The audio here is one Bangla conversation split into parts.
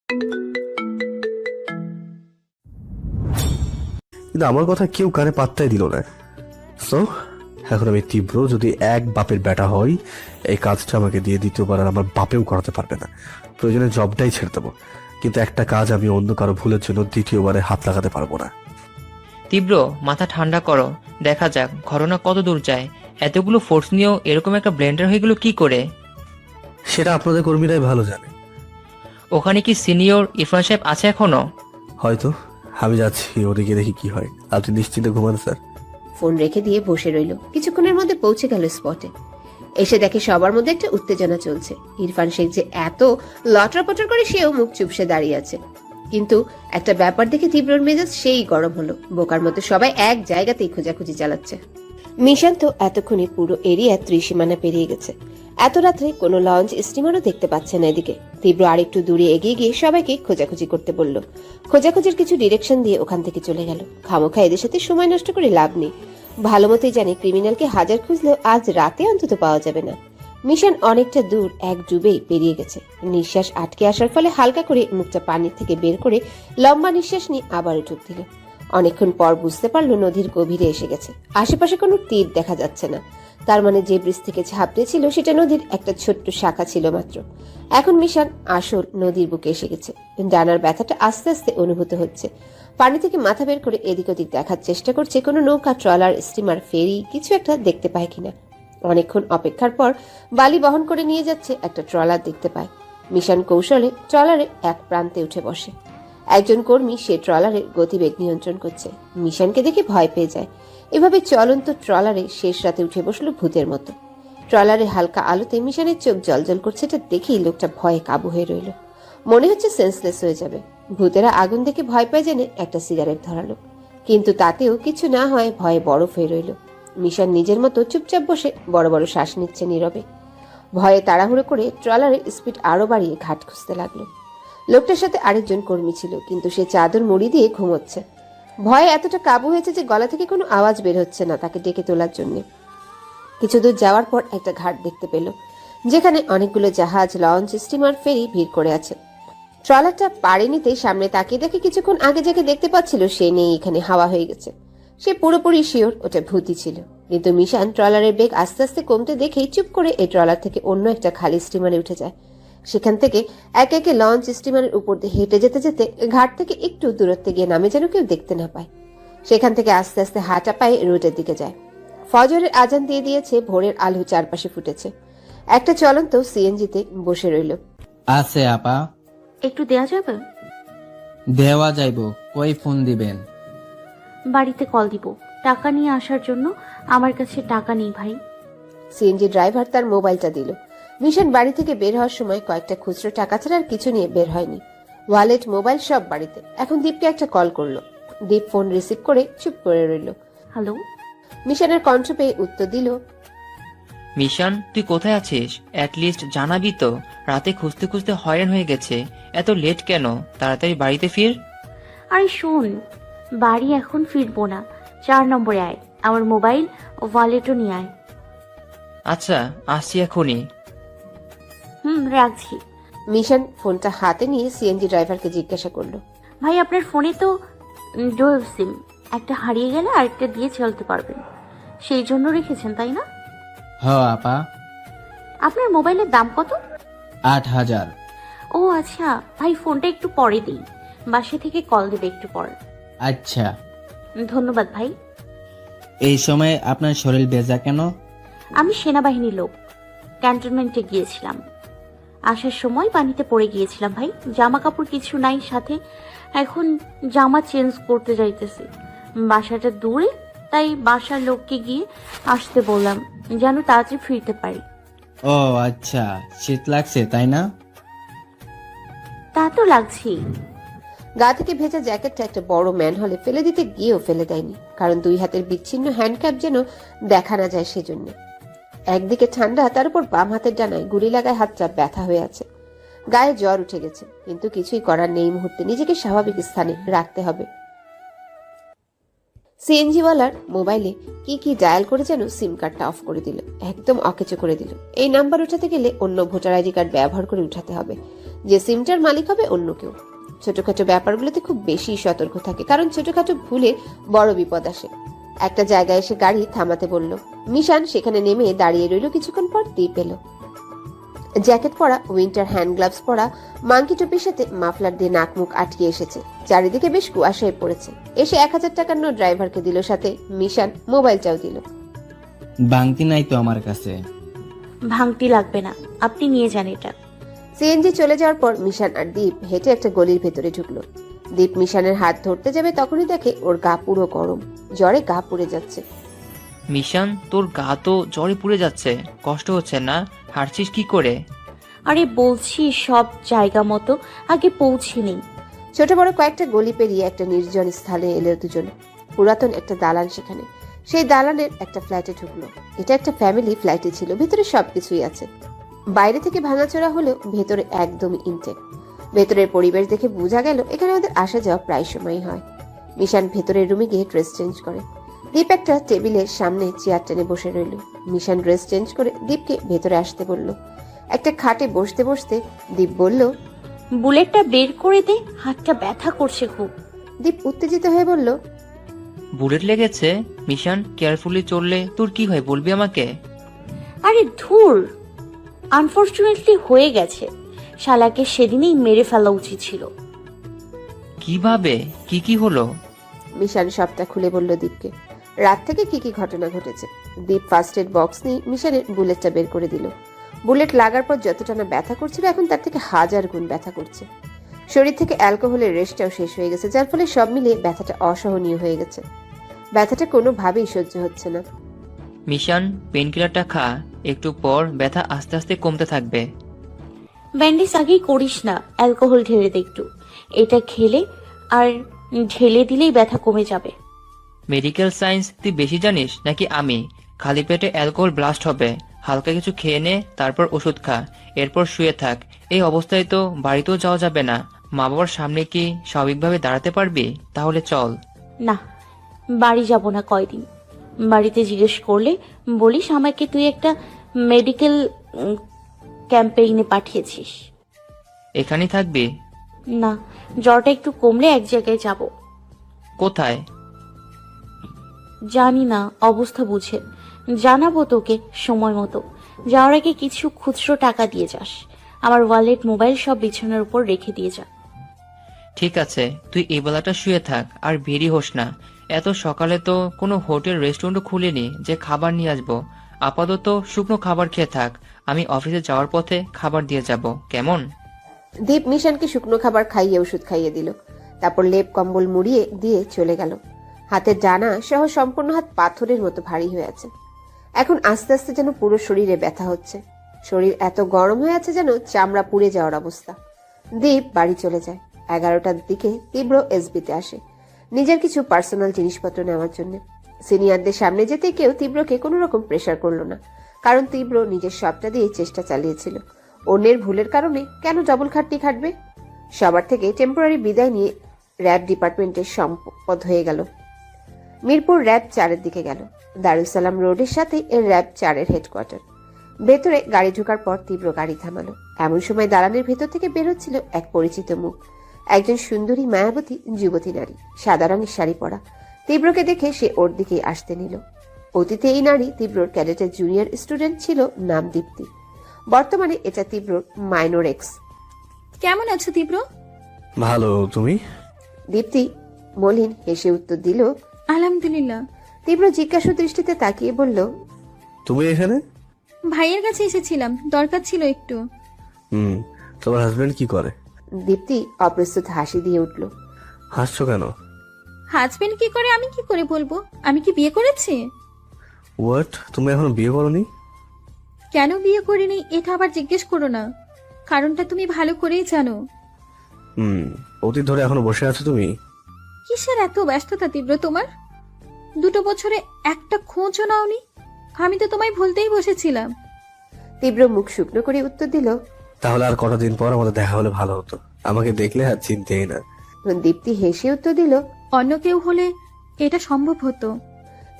কিন্তু আমার কথা কেউ কানে পাত্তাই দিল না। সো এখন আমি তীব্র যদি এক বাপের বেটা হই, এই কাজটা আমাকে দিয়ে দ্বিতীয়বার আর আমার বাপেও করাতে পারবে না। প্রয়োজনে জবটাই ছেড়ে দেবো, কিন্তু একটা কাজ আমি অন্য কারো ভুলের জন্য দ্বিতীয়বারে হাত লাগাতে পারবো না। তীব্র, মাথা ঠান্ডা করো, দেখা যাক ঘটনা কত দূর যায়। এতগুলো ফোর্স নিয়েও এরকম একটা ব্লেন্ডার হয়ে গেল কি করে? সেটা আপনাদের কর্মীরাই ভালো জানে। ওখানে কি সিনিয়র ইরফান সাহেব আছে এখনো? হয়তো। আমি যাচ্ছি, ওদিকে দেখি কি হয়। আপনি নিশ্চিন্তে ঘুমান স্যার। ফোন রেখে দিয়ে বসে রইল। কিছুক্ষণের মধ্যে পৌঁছে গেল স্পটে। এসে দেখে সবার মধ্যে একটা উত্তেজনা চলছে। ইরফান শেখ যে এত লটরপটর করে সেও মুখ চুপসে দাঁড়িয়ে আছে। কিন্তু একটা ব্যাপার দেখে তীব্রর মেজাজ সেই গরম হলো। বোকার মতো সবাই এক জায়গাতেই খোঁজাখুঁজি চালাচ্ছে। মিশন তো এতক্ষণে পুরো এরিয়া ত্রিসীমানা পেরিয়ে গেছে। এত রাত্রে কোনো লঞ্চ স্টিমারও দেখতে পাচ্ছে না এদিকে। তীব্র আরেকটু দূরে এগিয়ে গিয়ে সবাইকে খোঁজাখুঁজি করতে বলল। খোঁজাখুঁজির কিছু ডিরেকশন দিয়ে ওখান থেকে চলে গেল। খামোখা এদের সাথে সময় নষ্ট করে লাভ নেই। ভালো মতোই জানে ক্রিমিনালকে হাজার খুঁজলেও আজ রাতে অন্তত পাওয়া যাবে না। মিশন অনেকটা দূর এক ডুবেই পেরিয়ে গেছে। নিঃশ্বাস আটকে আসার ফলে হালকা করে মুখটা পানির থেকে বের করে লম্বা নিঃশ্বাস নিয়ে আবারও ডুব দিল। অনেকক্ষণ পর বুঝতে পারল নদীর গভীরে এসে গেছে। আশেপাশে কোনো তীর দেখা যাচ্ছে না। তার মানে যে ব্রিজ থেকে ঝাঁপড়েছিল সেটা নদীর একটা ছোট্ট শাখা ছিল মাত্র। এখন মিশন আসল নদীর বুকে এসে গেছে। ডানার ব্যথাটা আস্তে আস্তে অনুভূত হচ্ছে। পানি থেকে মাথা বের করে এদিক ওদিক দেখার চেষ্টা করছে কোনো নৌকা, ট্রলার, স্টিমার, ফেরি কিছু একটা দেখতে পায় কিনা। অনেকক্ষণ অপেক্ষার পর বালি বহন করে নিয়ে যাচ্ছে একটা ট্রলার দেখতে পায়। মিশন কৌশলে ট্রলারের এক প্রান্তে উঠে বসে। একজন কর্মী সে ট্রলারের গতিবেগ নিয়ন্ত্রণ করছে। মিশনকে দেখে ভয় পেয়ে যায়। এভাবে চলন্ত ট্রলারে শেষ রাতে উঠে বসলো ভূতের মতো। ট্রলারের হালকা আলোতে মিশনের চোখ জ্বলজ্বল করছে। এটা দেখেই লোকটা ভয়ে কাবু হয়ে রইল। মনে হচ্ছে সেন্সলেস হয়ে যাবে। ভূতেরা আগুন দেখে ভয় পায় জেনে একটা সিগারেট ধরালো, কিন্তু তাতেও কিছু না হয় ভয়ে বরফ হয়ে রইল। মিশন নিজের মতো চুপচাপ বসে বড় বড় শ্বাস নিচ্ছে নীরবে। ভয়ে তাড়াহুড়ো করে ট্রলারের স্পিড আরো বাড়িয়ে ঘাট খুঁজতে লাগলো। লোকটার সাথে আরেকজন কর্মী ছিল, কিন্তু সে চাদর মুড়ি দিয়ে ঘুমোচ্ছে। ভয়ে এতটা কাবু হয়েছে যে গলা থেকে কোনো আওয়াজ বের হচ্ছে না তাকে ডেকে তোলার জন্য। কিছু দূর যাওয়ার পর একটা ঘাট দেখতে পেল, যেখানে অনেকগুলো জাহাজ, লঞ্চ, স্টিমার, ফেরি ভিড় করে আছে। ট্রলারটা পাড়ে নিতেই সামনে তাকিয়ে দেখে কিছুক্ষণ আগে যাকে দেখতে পাচ্ছিল সে নেই, এখানে হাওয়া হয়ে গেছে। সে পুরোপুরি শিওর ওটা ভূতি ছিল। কিন্তু মিশন ট্রলারের বেগ আস্তে আস্তে কমতে দেখেই চুপ করে এই ট্রলার থেকে অন্য একটা খালি স্টিমারে উঠে যায়। সেখান থেকে একে একে লঞ্চ, স্টিমারের উপর দিয়ে হেঁটে যেতে যেতে ঘাট থেকে একটু দূরত্বে গিয়ে নামে যেন কেউ দেখতে না পায়। সেখান থেকে আস্তে আস্তে হাঁটা পায়ে রোডের দিকে যায়। ফজরের আজান দিয়ে দিয়েছে, ভোরের আলো চারপাশে ফুটেছে। একটা চলন্ত সিএনজিতে বসে রইল। আছে আপা, একটু দেয়া যাবে? দেওয়া যাইব। কই ফোন দিবেন? বাড়িতে কল দিব টাকা নিয়ে আসার জন্য। আমার কাছে টাকা নেই ভাই। সিএনজি ড্রাইভার তার মোবাইলটা দিল। মিশন বাড়ি থেকে বের হওয়ার সময় কয়েকটা খুচরো টাকা ছাড়া আর কিছু নিয়ে বের হয়নি। ওয়ালেট, মোবাইল সব বাড়িতে। এখন দীপকে একটা কল করলো। দীপ ফোন রিসিভ করে চুপ করে রইল। হ্যালো। মিশনের কণ্ঠ পেয়ে উত্তর দিল, মিশন, তুই কোথায় আছিস? অ্যাটলিস্ট জানাবি তো। রাতে খুঁজতে খুঁজতে হয়রান হয়ে গেছে। এত লেট কেন? তাড়াতাড়ি বাড়িতে ফির। আরে শোন, বাড়ি এখন ফিরবো না, 4 নম্বরে আয়। আমার মোবাইল ও ওয়ালেটও নিয়ে আয়। আচ্ছা, আসছি এখনই। রাখছি। মিশন ফোনটা হাতে নিয়ে সিএনজি ড্রাইভারকে জিজ্ঞাসা করলো, ভাই আপনার ফোনে তো ডুয়াল সিম, একটা হারিয়ে গেলে আরেকটা দিয়ে চলতে পারবেন, সেই জন্য রেখেছেন তাই না? হ আপা। আপনার মোবাইলের দাম কত? 8,000। ও আচ্ছা ভাই, ফোনটা একটু পরে দিই, বাসা থেকে কল দেবে একটু পর। আচ্ছা। ধন্যবাদ ভাই। এই সময় আপনার শরীর ভেজা কেন? আমি সেনাবাহিনীর লোক, ক্যান্টনমেন্টে গিয়েছিলাম। আসার সময় পানিতে পড়ে গিয়েছিলাম ভাই। জামা কাপড় কিছু নাই সাথে, এখন জামা চেঞ্জ করতে যাইতেছি। বাসাটা দূরে, তাই বাসার লোককে গিয়ে আসতে বললাম যেন তাড়াতাড়ি ফিরতে পারি। ও আচ্ছা, শীত লাগছে তাই না? তা তো লাগছেই। গা থেকে ভেজা জ্যাকেটটা একটা বড় ম্যানহলে ফেলে দিতে গিয়েও ফেলে দেয়নি, কারণ 2 হাতের বিচ্ছিন্ন হ্যান্ডক্যাপ যেন দেখা না যায় সেজন্য। একদিকে ঠান্ডা, তার উপর বাম হাতের ডানায় গুলি লাগায় হাতটা ব্যথা হয়ে আছে। গায়ে জ্বর উঠে গেছে, কিন্তু কিছুই করার নেই। মুহূর্তে নিজেকে স্বাভাবিক স্থানে রাখতে হবে। সিএনজিওয়ালার মোবাইলে কি কি ডায়াল করে যেন সিম কার্ডটা অফ করে দিল, একদম অকেচো করে দিল। এই নাম্বার উঠাতে গেলে অন্য ভোটার আইডি কার্ড ব্যবহার করে উঠাতে হবে। যে সিমটার মালিক হবে অন্য কেউ। ছোটখাটো ব্যাপারগুলোতে খুব বেশি সতর্ক থাকে, কারণ ছোটখাটো ভুলে বড় বিপদ আসে। একটা জায়গায় এসে গাড়ি থামাতে বলল। মিশান সেখানে নেমে দাঁড়িয়ে রইল। কিছুক্ষণ পর দ্বীপ এলো। জ্যাকেট পরা, উইন্টার হ্যান্ড গ্লাভস পরা, মাংকি টুপির সাথে মাফলার দিয়ে নাক মুখ আটকে এসেছে। চারিদিকে বেশ কুয়াশায় পড়েছে। এসে 1000 টাকার নোট ড্রাইভারকে দিল, সাথে মিশান মোবাইলটাও দিল। বাংতি নাই তো আমার কাছে। ভাঙতি লাগবে না, আপনি নিয়ে যান এটা। সিএনজি চলে যাওয়ার পর মিশান আর দ্বীপ হেঁটে একটা গলির ভেতরে ঢুকলো। দ্বীপ মিশানের হাত ধরতে যাবে, তখনই দেখে ওর গা পুরো গরম, জ্বরে গা পুড়ে যাচ্ছে। মিশান, তোর গা তো জ্বরে পুড়ে যাচ্ছে, কষ্ট হচ্ছে না? হাঁটছিস কি করে? আরে বলছি সব জায়গা মতো আগে পৌঁছে নেই। ছোট বড় কয়েকটা গলি পেরিয়ে একটা নির্জন স্থানে এলো দুজনে। পুরাতন একটা দালান সেখানে। সেই দালানের একটা ফ্ল্যাটে ঢুকলো। এটা একটা ফ্যামিলি ফ্ল্যাটে ছিল, ভেতরে সবকিছুই আছে। বাইরে থেকে ভাঙাচোরা হলেও ভেতরে একদম ইনটেক। ভেতরের পরিবেশ দেখে বোঝা গেল এখানে ওদের আসা যাওয়া প্রায় সময়ই হয়। মিশান ভেতরের রুমে গিয়ে ড্রেস চেঞ্জ করে। দীপ একটা টেবিলের সামনে চেয়ার টেনে বসে রইল। মিশান ড্রেস চেঞ্জ করে দীপকে ভেতরে আসতে বলল। একটা খাটে বসতে বসতে দীপ বলল, বুলেটটা বের করে দে, হাতটা ব্যথা করছে খুব। দীপ উত্তেজিত হয়ে বলল, বুলেট লেগেছে? মিশান, কেয়ারফুলি চললে তোর কি হয় বলবি আমাকে? আরে ধুর, আনফরচুনেটলি হয়ে গেছে। শালাকে সেদিনই মেরে ফেলা উচিত ছিল। কিভাবে? কি হলো? মিশান সবটা খুলে বলল দীপকে। রাত থেকে কি কি ঘটনা ঘটেছে। দীপ ফার্স্ট এড বক্স নিয়ে মিশানের বুলেটটা বের করে দিল। বুলেট লাগার পর যতটা না ব্যথা করছিল, এখন তার থেকে 1000 গুণ ব্যথা করছে। শরীর থেকে অ্যালকোহলের রেশটাও শেষ হয়ে গেছে, যার ফলে সব মিলিয়ে ব্যথাটা অসহনীয় হয়ে গেছে। ব্যথাটা কোনোভাবেই সহ্য হচ্ছে না। মিশান, পেনকিলারটা খা, একটু পর ব্যথা আস্তে আস্তে কমতে থাকবে। ব্যান্ডেজ আগেই করিস না, অ্যালকোহল ঢেলে দে একটু। এটা খেলে আর ঢেলে দিলেই ব্যথা কমে যাবে। মেডিকেল সায়েন্স তুই বেশি জানিস নাকি আমি? খালি পেটে অ্যালকোহল ব্লাস্ট হবে। হালকা কিছু খেয়ে নে, তারপর ওষুধ খা, এরপর শুয়ে থাক। এই অবস্থায় তো বাড়িতেও যাওয়া যাবে না। মা বাবার সামনে কি স্বাভাবিকভাবে দাঁড়াতে পারবি? তাহলে চল। না, বাড়ি যাব না কয়দিন। বাড়িতে জিজ্ঞেস করলে বলিস আমাকে তুই একটা মেডিকেল ক্যাম্পেইনে পাঠিয়েছিস। এখানেই থাকবি? না, জ্বরটা একটু কমলে এক জায়গায় যাব। কোথায়? জানি না, অবস্থা বুঝে জানাবো তোকে সময় মতো। যাওয়ার আগে কিছু খুচরো টাকা দিয়ে যাস। আমার ওয়ালেট, মোবাইল সব বিছানার উপর রেখে দিয়ে যা। ঠিক আছে, তুই এই বেলাটা শুয়ে থাক আর বেরি হোস না। এত সকালে তো কোনো হোটেল রেস্টুরেন্টও খুলেনি যে খাবার নিয়ে আসবো। আপাতত শুকনো খাবার খেয়ে থাক, আমি অফিসে যাওয়ার পথে খাবার দিয়ে যাব, কেমন? দীপ মিশানকে শুকনো খাবার খাইয়ে ওষুধ খাইয়ে দিল। তারপর লেপ কম্বল মুড়িয়ে দিয়ে চলে গেল। হাতের ডানা সহ সম্পূর্ণ হাত পাথরের মতো ভারী হয়ে আছে। এখন আস্তে আস্তে যেন পুরো শরীরে ব্যথা হচ্ছে। শরীর এত গরম হয়ে আছে যেন চামড়া পুড়ে যাওয়ার অবস্থা। দীপ বাড়ি চলে যায়। 11টার দিকে তীব্র এসবিতে আসে নিজের কিছু পার্সোনাল জিনিসপত্র নেওয়ার জন্য। সিনিয়রদের সামনে যেতে কেউ তীব্রকে কোনো রকম প্রেশার করলো না, কারণ তীব্র নিজের সবটা দিয়ে চেষ্টা চালিয়েছিল। অন্যের ভুলের কারণে কেন ডবল খাটনি খাটবে? সবার থেকে টেম্পোরারি বিদায় নিয়ে র্যাব ডিপার্টমেন্টের সম্পদ হয়ে গেল। মিরপুর র্যাব 4-এর দিকে গেল। দারুসালাম রোডের সাথে এর র্যাব 4-এর হেডকোয়ার্টার। ভেতরে গাড়ি ঢোকার পর তীব্র গাড়ি থামালো। এমন সময় দালানের ভেতর থেকে বেরোচ্ছিল এক পরিচিত মুখ। একজন সুন্দরী মায়াবতী যুবতী নারী, সাদা রঙের শাড়ি পরা। তীব্রকে দেখে সে ওর দিকে আসতে নিল। অতীতে এই নারী তীব্রর ক্যাডেটের জুনিয়র স্টুডেন্ট ছিল, নাম দীপ্তি। বর্তমানে এটা তীব্রর মাইনর এক্স। কেমন আছো তীব্র? ভালো, তুমি? দীপ্তি মলিন হেসে উত্তর দিল। আলহামদুলিল্লাহ। তীব্র জিজ্ঞাসু দৃষ্টিতে তাকিয়ে বলল, তুমি এখানে? ভাইয়ের কাছে এসেছিলাম, দরকার ছিল একটু। তোমার হাজবেন্ড কি করে? দীপ্তি অপ্রস্তুত হাসি দিয়ে উঠল। হাসছো কেন? হাজবেন্ড কি করে আমি কি করে বলবো? আমি কি বিয়ে করেছি? হোয়াট, তুমি এখনো বিয়ে করোনি? কেন বিয়ে করিনি এটা আবার জিজ্ঞেস করো না, কারণটা তুমি ভালো করেই জানো। অতীত ধরে এখনো বসে আছো তুমি? কিসের এত ব্যস্ততা তীব্র তোমার? 2 বছরে একটা খোঁজও নাওনি। আমি তো তোমায় ভুলতেই বসেছিলাম। তীব্র মুখ শুকনো করে উত্তর দিল, তাহলে আর কটা দিন পর আমাদের দেখা হলে ভালো হতো। আমাকে দেখলে আর চিনতেই না। দীপ্তি হেসে উত্তর দিল, অন্য কেউ হলে এটা সম্ভব হতো।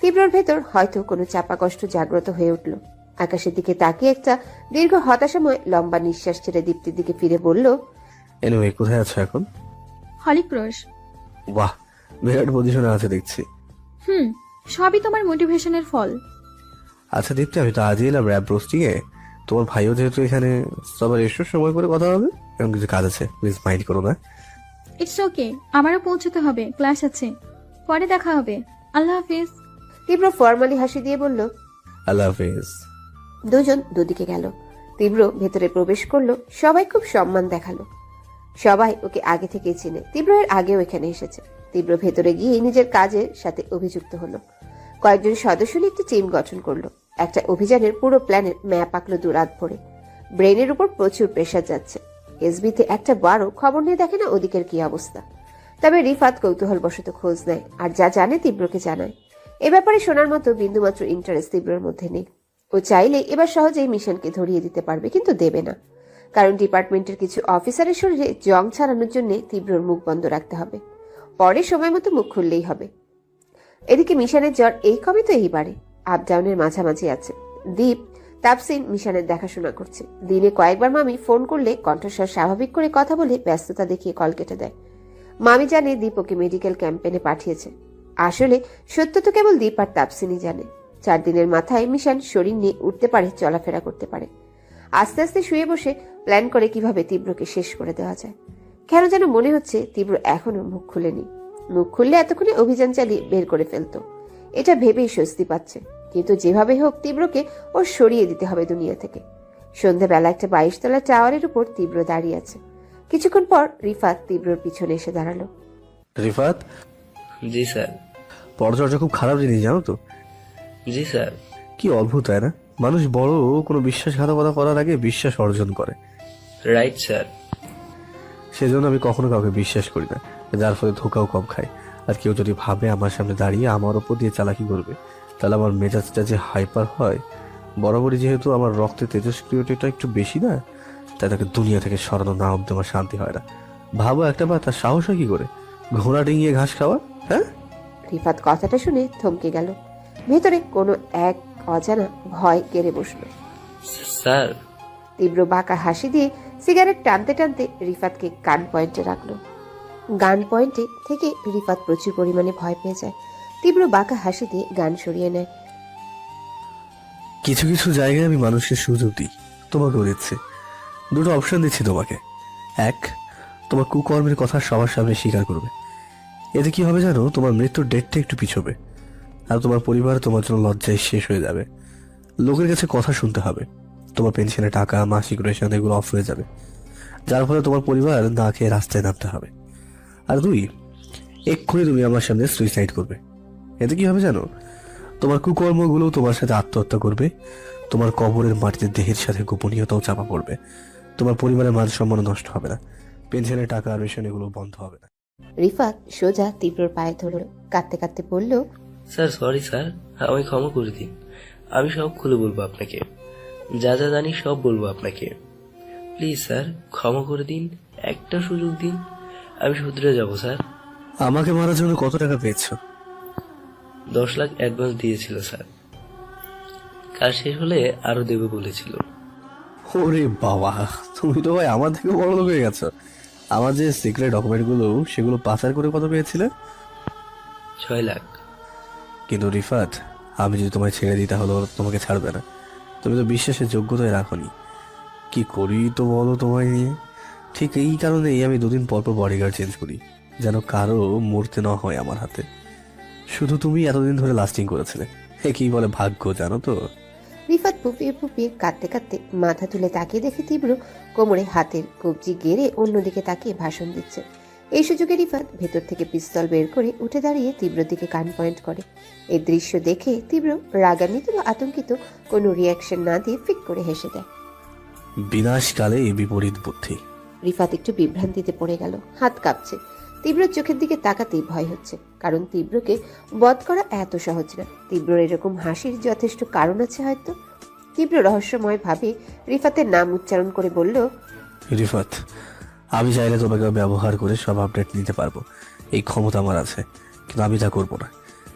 তীব্রর ভেতর হয়তো কোনো চাপা কষ্ট জাগ্রত হয়ে উঠল। আকাশের দিকে তাকিয়ে একটা দীর্ঘ হতাশাময় লম্বা নিঃশ্বাস ছেড়ে দীপ্তির দিকে ফিরে বলল, এনিওয়ে, কোথায় আছো এখন? হলিক্রোশ। বাহ, বিরাট পজিশনে আছে দেখছি। সবই তোমার মোটিভেশনের ফল। আচ্ছা দীপ্তি, আমি তো আজই এলাম র্যাব রোস্টিং এ। তোমার ভাইও যেহেতু এখানে, সবার এসো, সময় করে কথা হবে। এরকম কিছু কাজ আছে, প্লিজ মাইন্ড করো না। ইটস ওকে, আমারও পৌঁছতে হবে, ক্লাস আছে, পরে দেখা হবে। আল্লাহ হাফিজ। তীব্র ফর্মালি হাসি দিয়ে বলল। আল্লাহ হাফেজ। দুজন দুদিকে গেল। তীব্র ভেতরে প্রবেশ করলো। সবাই খুব সম্মান দেখালো। সবাই ওকে আগে থেকেই চিনে। তীব্র এর আগেও এখানে এসেছে। তীব্র ভেতরে গিয়ে নিজের কাজের সাথে অভিযুক্ত হলো। কয়েকজন সদস্য নিয়ে একটি টিম গঠন করলো। একটা অভিযানের পুরো প্ল্যানের ম্যাপ আঁকলো দুরাত ভরে। ব্রেনের উপর প্রচুর প্রেশার যাচ্ছে। এসবিতে একটা বারও খবর নিয়ে দেখে না ওদিকের কি অবস্থা। তবে রিফাত কৌতূহলবশত খোঁজ নেয়, আর যা জানে তীব্রকে জানায়। এ ব্যাপারে শোনার মতো বিন্দুমাত্র ইন্টারেস্ট তীব্রর মধ্যে নেই। ও চাইলে এবার সহজেই মিশনকে ধরিয়ে দিতে পারবে, কিন্তু দেবে না। কারণ ডিপার্টমেন্টের কিছু অফিসারের শরীরে জং ছাড়ানোর জন্য তীব্রর মুখ বন্ধ রাখতে হবে। পরে সময় মতো মুখ খুললেই হবে। এদিকে মিশনের জ্বর এই কবে তো এইবারে আপ ডাউনের মাঝামাঝি আছে। দীপ তাপসিন মিশনের দেখাশোনা করছে। দিনে কয়েকবার মামি ফোন করলে কণ্ঠস্বর স্বাভাবিক করে কথা বলে ব্যস্ততা দেখিয়ে কল কেটে দেয়। মামি জানে দীপ ওকে মেডিকেল ক্যাম্পেনে পাঠিয়েছে। আসলে সত্য তো কেবল দীপ আর তাপসিনই জানে। 4 দিনের মাথায় মিশন শরীর নিয়ে উঠতে পারে, চলাফেরা করতে পারে। আস্তে আস্তে শুয়ে বসে প্ল্যান করে কিভাবে তীব্রকে শেষ করে দেওয়া যায়। কেন যেন মনে হচ্ছে তীব্র এখনো মুখ খুলেনি। মুখ খুললে এতক্ষণে অভিযান চালিয়ে বের করে ফেলতো। এটা ভেবেই স্বস্তি পাচ্ছে। কিন্তু যেভাবে হোক তীব্রকে ওর সরিয়ে দিতে হবে দুনিয়া থেকে। সন্ধ্যাবেলা একটা 22 তলা টাওয়ারের উপর তীব্র দাঁড়িয়ে আছে। কিছুক্ষণ পর রিফাত তীব্রর পিছনে এসে দাঁড়ালো। রিফাত, জি স্যার। পরচর্চা খুব খারাপ জিনিস, জানো তো? জি স্যার। কি অদ্ভুত, তাই না? মানুষ বড় কোনো বিশ্বাসঘাতকতা করার আগে বিশ্বাস অর্জন করে। Right sir. সেজন্য আমি কখনো কাউকে বিশ্বাস করি না, যার ফলে ধোকাও কম খাই। আর কেউ যদি ভাবে আমার সামনে দাঁড়িয়ে আমার ওপর দিয়ে চালাকি করবে, তাহলে আমার মেজাজটা যে হাইপার হয়। বরাবরই যেহেতু আমার রক্তে তেজস্ক্রিয়তা একটু বেশি না, তাই তাকে দুনিয়া থেকে সরানো না অব্দি আমার শান্তি হয় না। ভাবো একটা বার, তার সাহস হয় কি করে ঘোড়া ডিঙিয়ে ঘাস খাওয়া? হ্যাঁ। রিফাত কথাটা শুনে থমকে গেল। ভেতরে কোনো এক অজানা ভয় কেড়ে বসলো। স্যার। তীব্র বাঁকা হাসি দিয়ে সিগারেট টানতে টানতে রিফাতকে গান পয়েন্টে রাখলো। গান পয়েন্টে থেকে রিফাত প্রচুর পরিমাণে ভয় পেয়ে যায়। তীব্র বাঁকা হাসি দিয়ে গান সরিয়ে নেয়। কিছু কিছু জায়গায় আমি মানুষকে সুযোগ দিই, তোমাকেও দিচ্ছি। 2টো অপশন দিচ্ছি তোমাকে। 1, তোমার কুকর্মের কথা সবার সামনে স্বীকার করবে। এতে কি হবে জানো? তোমার মৃত্যুর ডেটটা একটু পিছবে, আর তোমার পরিবার তোমার জন্য লজ্জায় শেষ হয়ে যাবে। লোকের কাছে কথা শুনতে হবে। তোমার পেনশনের টাকা, মাসিক রেশন এগুলো অফ হয়ে যাবে, যার ফলে তোমার পরিবার না খেয়ে রাস্তায় নামতে হবে। আর 2, এক্ষুনি তুমি আমার সামনে সুইসাইড করবে। এতে কি হবে জানো? তোমার কুকর্মগুলো তোমার সাথে আত্মহত্যা করবে। তোমার কবরের মাটিতে দেহের সাথে গোপনীয়তাও চাপা পড়বে। তোমার পরিবারের মান সম্মান নষ্ট হবে না, পেনশনের টাকা আর রেশন এগুলো বন্ধ হবে না। রিফাত সোজা তীব্রর পায়ে ধরল। কাঁদতে কাঁদতে বলল, স্যার সরি স্যার, আমায় ক্ষমা করে দিন। আমি সব খুলে বলবো আপনাকে, যা যা জানি সব বলবো আপনাকে। প্লিজ স্যার ক্ষমা করে দিন, একটা সুযোগ দিন, আমি শুধরে যাব স্যার। আমাকে মারার জন্য কত টাকা পেয়েছো? 10 লাখ অ্যাডভান্স দিয়েছিল স্যার, কাজ শেষ হলে আরো দেবে বলেছিল। ওরে বাবা, তুমি তো ভাই আমার থেকে বড় লোক হয়ে গেছো। আমার যে সিক্রেট ডকুমেন্টগুলো সেগুলো পাচার করে কত পেয়েছিলে? 6 লাখ। কিন্তু রিফাত, আমি যদি তোমায় ছেড়ে দিই তাহলে ওরা তোমাকে ছাড়বে না। তুমি তো বিশ্বাসের যোগ্যতায় রাখোনি। কি করি তো বলো তোমায় নিয়ে? ঠিক এই কারণেই আমি 2 দিন পর পর বডিগার্ড চেঞ্জ করি, যেন কারো মরতে না হয় আমার হাতে। শুধু তুমি এতদিন ধরে লাস্টিং করেছিলে, কি বলে ভাগ্য, জানো তো? রিফাত ফুপিয়ে ফুপিয়ে কাঁদতে কাঁদতে মাথা তুলে তাকিয়ে দেখে তীব্র কোমরে হাতের কবজি গেড়ে অন্যদিকে তাকিয়ে ভাষণ দিচ্ছে। এই সুযোগে রিফাত ভেতর থেকে পিস্তল বের করে উঠে দাঁড়িয়ে তীব্র দিকে কান পয়েন্ট করে। এই দৃশ্য দেখে তীব্র রাগান্বিত বা আতঙ্কিত কোনো রিয়াকশন না দিয়ে ফিক করে হেসে দেয়। বিনাশকালে বিপরীত বুদ্ধি। রিফাত একটু বিভ্রান্তিতে পড়ে গেল, হাত কাঁপছে। তীব্রর চোখের দিকে তাকাতেই ভয় হচ্ছে, কারণ তীব্রকে বধ করা এত সহজ না। তীব্রর এরকম হাসির যথেষ্ট কারণ আছে হয়তো। তীব্র রহস্যময় ভাবে রিফাতের নাম উচ্চারণ করে বলল, রিফাত, আমি চাইলে তোমাকে ব্যবহার করে সব আপডেট নিতে পারবো, এই ক্ষমতা আমার আছে। কিন্তু আমি তা করবো না,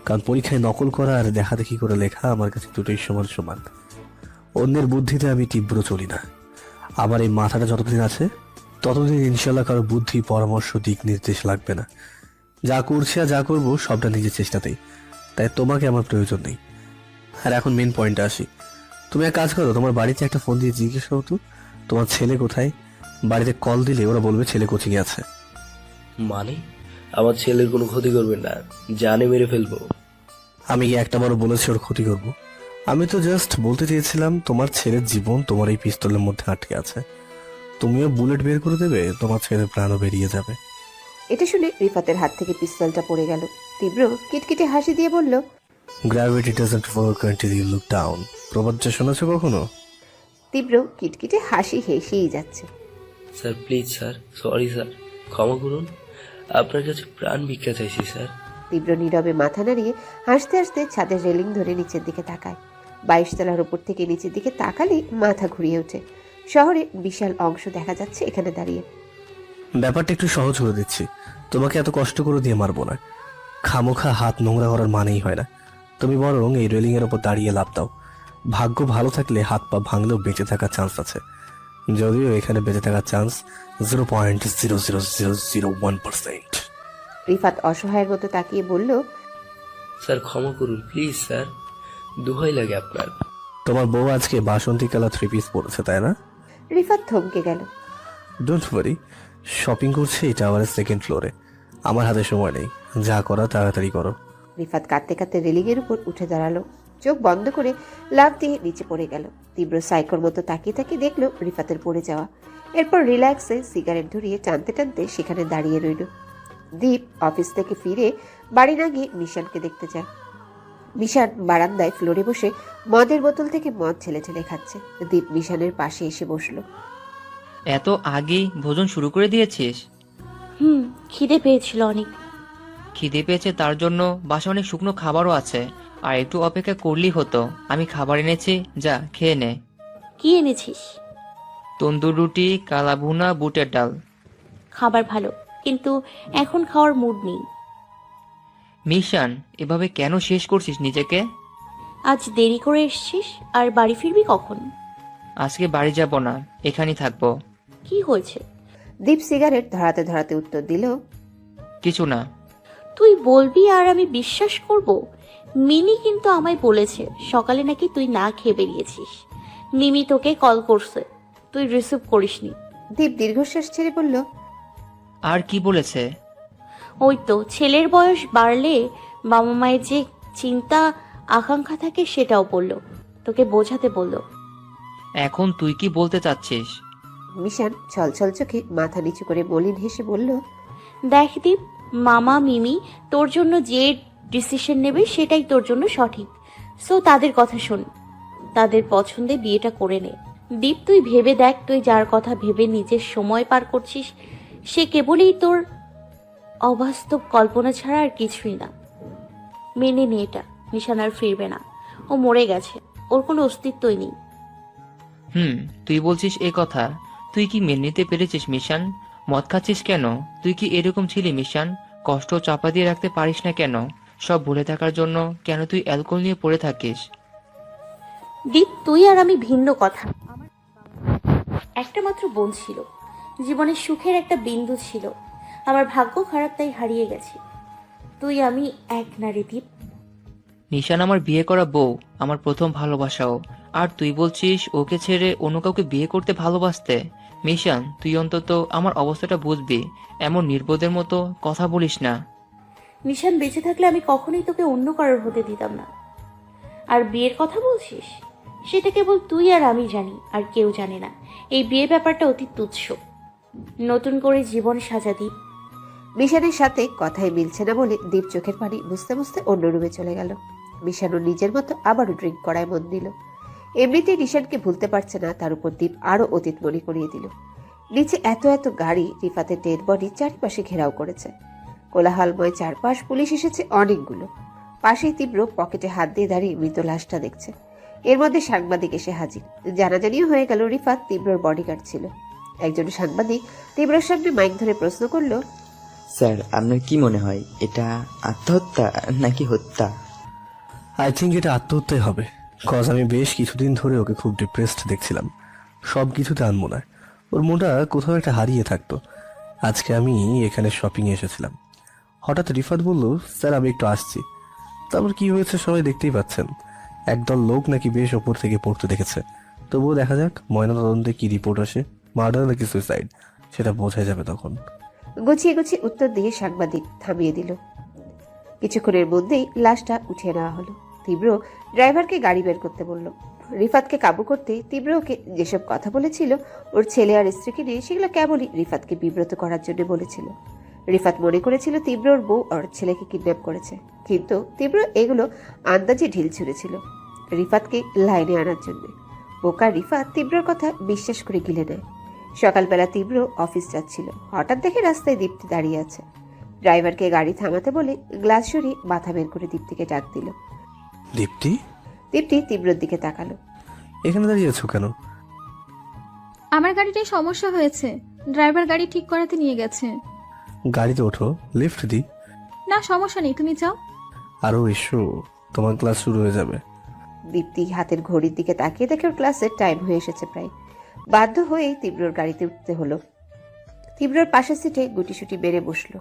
কারণ পরীক্ষায় নকল করা আর দেখাদেখি করে লেখা আমার কাছে দুটোই সমান সমান। অন্যের বুদ্ধিতে আমি তীব্র চলি না। আমার এই মাথাটা যতদিন আছে ততদিন ইনশাল্লাহ কারো বুদ্ধি, পরামর্শ, দিক নির্দেশ লাগবে না। যা করছি আর যা করবো সবটা নিজের চেষ্টাতেই। তাই তোমাকে আমার প্রয়োজন নেই। আর এখন মেন পয়েন্টে আসি। তুমি এক কাজ করো, তোমার বাড়িতে একটা ফোন দিয়ে জিজ্ঞেস করো তো তোমার ছেলে কোথায়। বাড়িতে কল দিলে ওরা বলবে ছেলে কোচিংয়ে আছে। মানে আমার ছেলের কোনো ক্ষতি করবেন না, জানে মেরে ফেলবো। আমি কি একটা বারও বলেছি ওর ক্ষতি করব? আমি তো জাস্ট বলতে চেয়েছিলাম তোমার ছেলের জীবন তোমার এই পিস্তলের মধ্যে আটকে আছে। তুমিও বুলেট বের করে দেবে, তোমার ছেলের প্রাণও বেরিয়ে যাবে। এটা শুনে রিফাতের হাত থেকে পিস্তলটা পড়ে গেল। তীব্র কিটকিটে হাসি দিয়ে বলল, gravity doesn't work until you look down. প্রবাদটা শুনেছো কখনো? তীব্র কিটকিটে হাসি হেসেই যাচ্ছে। Sir please sir, sorry sir, ক্ষমা করুন। আপনার কাছে প্রাণ ভিক্ষা চাইছি স্যার। তীব্র নীরবে মাথা নাড়িয়ে হাসতে হাসতে ছাদের রেলিং ধরে নিচের দিকে তাকায়। 22 তলার উপর থেকে নিচের দিকে তাকালে মাথা ঘুরিয়ে ওঠে। শহরের বিশাল অংশ দেখা যাচ্ছে এখানে দাঁড়িয়ে। ব্যাপারটা একটু সহজ করে দিচ্ছি, তোমাকে এত কষ্ট করে দিয়ে মারবো না। খামোখা হাত নোংরা করার মানেই হয় না। তুমি বরং এই রেলিং এর উপর দাঁড়িয়ে লাফ দাও। ভাগ্য ভালো থাকলে হাত পা ভাঙলেও বেঁচে থাকার চান্স আছে, যদিও এখানে বেঁচে থাকার চান্স 0.00001%। রিফাত অসহায়ের মতো তাকিয়ে বলল, স্যার ক্ষমা করুন প্লিজ স্যার, দোহাই লাগে আপনার। তোমার বউ আজকে বাসন্তী কালার 3 পিস পরেছে, তাই না? রিফাত থমকে গেল। ডোন্ট ওয়ারি, শপিং করছে এই টাওয়ারের 2nd ফ্লোরে। আমার হাতে সময় নেই, যা করা তাড়াতাড়ি করো। রিফাত কাঁদতে কাঁদতে রেলিংয়ের উপর উঠে দাঁড়ালো। চোখ বন্ধ করে লাফ দিয়ে নিচে পড়ে গেল। তীব্র সাইকোর মতো তাকিয়ে তাকিয়ে দেখলো রিফাতের পড়ে যাওয়া। এরপর রিল্যাক্সে সিগারেট ধরিয়ে টানতে টানতে সেখানে দাঁড়িয়ে রইল। দীপ অফিস থেকে ফিরে বাড়ি না গিয়ে মিশানকে দেখতে যায়। মিশান বারান্দায় ফ্লোরে বসে মদের বোতল থেকে মদ ঠেলে ঠেলে খাচ্ছে। দীপ মিশানের পাশে এসে বসলো। এত আগেই ভোজন শুরু করে দিয়েছিস? খিদে পেয়েছিল অনেক। খিদে পেয়েছে তার জন্য বাসা অনেক শুকনো খাবারও আছে, আর একটু অপেক্ষা করলেই হতো। আমি খাবার এনেছি, যা খেয়ে নে। কি এনেছিস? তন্দুর রুটি, কালা ভুনা, বুটের ডাল। খাবার ভালো, কিন্তু এখন খাওয়ার মুড নেই। মিশান, এভাবে কেন শেষ করছিস নিজেকে? আজ দেরি করে এসছিস, আর বাড়ি ফিরবি কখন? আজকে বাড়ি যাব না, এখানেই থাকবো। কি হয়েছে? দীপ সিগারেট ধরাতে ধরাতে উত্তর দিল, কিছু না। তুই বলবি আর আমি বিশ্বাস করব? মিনি কিন্তু আমায় বলেছে সকালে নাকি তুই না খেয়ে বেরিয়েছিস। মিমি তোকে কল করছে, তুই রিসিভ করিসনি। দীপ দীর্ঘশ্বাস ছেড়ে বলল, আর কি বলেছে? ওই তো, ছেলের বয়স বাড়লে বাবা মায়ের যে চিন্তা আকাঙ্ক্ষা থাকে সেটাও বলল, তোকে বোঝাতে বলল। এখন তুই কি বলতে চাচ্ছিস? মিশান ছলছল চোখে মাথা নিচু করে মলিন হেসে বলল, দেখ দীপ, মামা মিমি তোর জন্য যে ডিসিশন নেবে সেটাই তোর জন্য সঠিক। সো তাদের কথা শোন, তাদের পছন্দে বিয়েটা করে নে। দীপ, তুই ভেবে দেখ, তুই যার কথা ভেবে নিজের সময় পার করছিস সে কেবলই তোর অবাস্তব কল্পনা ছাড়া আর কিছুই না। মেনে নে এটা, নিশান আর ফিরবে না। ও মরে গেছে, ওর কোনো অস্তিত্বই নেই। তুই বলছিস এ কথা? তুই কি মেনে নিতে পেরেছিস মিশান? মদ খাচ্ছিস কেন? তুই কি এরকম ছিলি মিশান? কষ্ট চাপা দিয়ে রাখতে পারিস না কেন? সব ভুলে থাকার জন্য কেন তুই অ্যালকোহল নিয়ে পড়ে থাকিস? দীপ, তুই আর আমি ভিন্ন কথা। আমার একটা মাত্র বোন ছিল, জীবনের সুখের একটা বিন্দু ছিল। আমার ভাগ্য খারাপ, তাই হারিয়ে গেছি। তুই আমি এক না রে দীপ। নিশান আমার বিয়ে করা বউ, আমার প্রথম ভালোবাসাও। আর তুই বলছিস ওকে ছেড়ে অন্য কাউকে বিয়ে করতে ভালোবাসতে? মিশান, তুই অন্তত আমার অবস্থাটা বুঝবি। এমন নির্বোধের মতো কথা বলিস না। নিশান বেঁচে থাকলে আমি কখনোই তোকে অন্য কারোর হতে দিতাম না। আর বিয়ের কথা বলছিস, সেটা কেবল তুই আর আমি জানি, আর কেউ জানে না। এই বিয়ে ব্যাপারটা অতি তুচ্ছ। নতুন করে জীবন সাজা দীপ। মিশানের সাথে কথাই মিলছে না বলে দীপ চোখের পানি বুঝতে বুঝতে অন্য রুমে চলে গেল। মিশানও নিজের মতো আবারও ড্রিঙ্ক করায় মন দিল। এমনিতেই নিশানকে ভুলতে পারছে না, তার উপর দীপ আরো অতীত মনে করিয়ে দিল। নিচে এত এত গাড়ি, রিফাতের ডেড বডি চারিপাশে ঘেরাও করেছে। কোলাহলময় চারপাশ, পুলিশ এসেছে অনেকগুলো। পাশেই তীব্র পকেটে হাত দিয়ে দাঁড়িয়ে মৃত লাশটা দেখছে। এর মধ্যে সাংবাদিক এসে হাজির। জানাজানিও হয়ে গেল রিফাত তীব্রর বডিগার্ড ছিল। একজন সাংবাদিক তীব্রর সামনে মাইক ধরে প্রশ্ন করলো, স্যার, আপনার কি মনে হয় এটা আত্মহত্যা নাকি হত্যা? আই থিঙ্ক এটা আত্মহত্যাই হবে। কজ আমি বেশ কিছুদিন ধরে ওকে খুব ডিপ্রেসড দেখছিলাম, সব কিছুতে আনমোনায়। ওর মনটা কোথাও একটা হারিয়ে থাকতো। আজকে আমি এখানে শপিংয়ে এসেছিলাম। হঠাৎ রিফাত বলল, স্যার আমি একটু আসছি। তারপর কি হয়েছে সবাই দেখতেই পাচ্ছেন। একদল লোক নাকি বেশ ওপর থেকে পড়তে দেখেছে। তবুও দেখা যাক ময়নাতদন্তে কি রিপোর্ট আসে, মার্ডার নাকি সুইসাইড, সেটা বোঝা যাবে তখন। গুছিয়ে গুছিয়ে উত্তর দিয়ে সাংবাদিক থামিয়ে দিল। কিছুক্ষণের মধ্যেই লাশটা উঠিয়ে নেওয়া হলো। তীব্র ড্রাইভারকে গাড়ি বের করতে বলল। রিফাতকে কাবু করতে তীব্র ওকে যেসব কথা বলেছিল ওর ছেলে আর স্ত্রীকে নিয়ে, সেগুলো কেবলই রিফাতকে বিব্রত করার জন্য বলেছিল। রিফাত মনে করেছিল তীব্র ওর বউ আর ছেলেকে কিডন্যাপ করেছে, কিন্তু তীব্র এগুলো আন্দাজে ঢিল ছুঁড়েছিল রিফাতকে লাইনে আনার জন্য। বোকা রিফাত তীব্রর কথা বিশ্বাস করে গিলে নেয়। সকালবেলা তীব্র অফিস যাচ্ছিল, হঠাৎ দেখে রাস্তায় দীপ্তি দাঁড়িয়ে আছে। ড্রাইভারকে গাড়ি থামাতে বলে গ্লাস সরিয়ে মাথা বের করে দীপ্তিকে ডাক দিল। দীপ্তি, দীপ্তি তীব্রর দিকে তাকালো। এখানে দাঁড়িয়ে আছো কেন? আমার গাড়িটায় সমস্যা হয়েছে, ড্রাইভার গাড়ি ঠিক করাতে নিয়ে গেছে। গাড়িতে ওঠো, লিফট দি। না সমস্যা নেই, তুমি যাও। আরো এসো, তোমার ক্লাস শুরু হয়ে যাবে। দীপ্তি হাতের ঘড়ির দিকে তাকিয়ে দেখে ওর ক্লাসের টাইম হয়ে এসেছে প্রায়। বাধ্য হয়েই তীব্রর গাড়িতে উঠতে হলো। তীব্রর পাশের সিটে গুটিসুটি বেড়ে বসলো।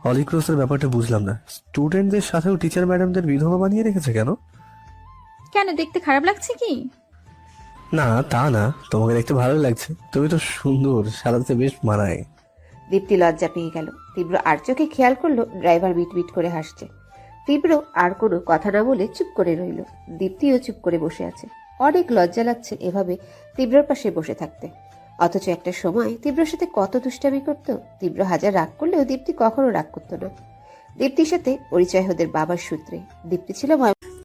হলিক্রসের ব্যাপারটা বুঝলাম না, স্টুডেন্টদের সাথেও টিচার ম্যাডামদের বিধবা বানিয়ে রেখেছে কেন? কেন, দেখতে খারাপ লাগছে কি? না তা না, তোমাকে দেখতে ভালো লাগছে, তুমি তো সুন্দর, সারাতে বেশ মানায়। দীপ্তি লজ্জা পেয়ে গেল। তীব্র আর চোখে খেয়াল করলো ড্রাইভার মিটমিট করে হাসছে। তীব্র আর কোনো কথা না বলে চুপ করে রইল। দীপ্তিও চুপ করে বসে আছে। অনেক লজ্জা লাগছে এভাবে তীব্রর পাশে বসে থাকতে। অথচ একটা সময় তীব্রর সাথে কত দুষ্টামি করত। তীব্র হাজার রাগ করলেও দীপ্তি কখনো রাগ করতো না। দীপ্তির সাথে পরিচয় ওদের বাবার সূত্রে। দীপ্তি ছিল